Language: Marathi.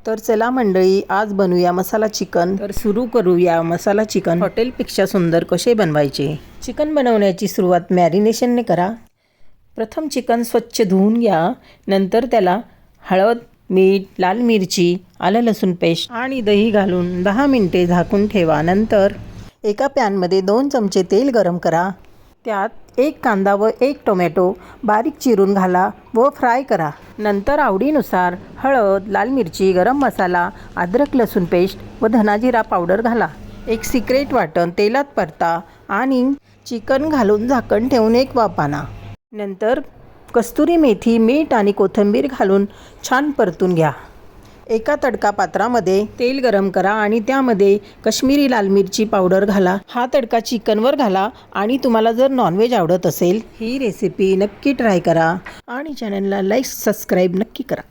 तर चला मंडळी, आज बनवूया मसाला चिकन। तर सुरू करूया मसाला चिकन हॉटेलपेक्षा सुंदर कसे बनवायचे। चिकन बनवण्याची सुरुवात मॅरिनेशनने करा। प्रथम चिकन स्वच्छ धुवून घ्या। नंतर त्याला हळद, मीठ, लाल मिरची, आलं लसूण पेस्ट आणि दही घालून 10 मिनिटे झाकून ठेवा। नंतर एका पॅनमध्ये 2 चमचे तेल गरम करा। त्यात 1 कांदा व 1 टोमॅटो बारीक चिरून घाला व फ्राय करा। नंतर आवडीनुसार हळद, लाल मिरची, गरम मसाला, अद्रक लसूण पेस्ट व धना जिरा पावडर घाला। एक सिक्रेट वाटण तेलात परता आणि चिकन घालून झाकण ठेवून एक वाफ आणा। नंतर कस्तुरी मेथी, मीठ आणि कोथिंबीर घालून छान परतून घ्या। एका तडका पात्रामध्ये तेल गरम करा आणि त्यामध्ये काश्मीरी लाल मिरची पावडर घाला। हा तडका चिकनवर घाला आणि तुम्हाला जर नॉनव्हेज आवडत असेल ही रेसिपी नक्की ट्राय करा आणि चॅनलला लाईक सबस्क्राईब नक्की करा।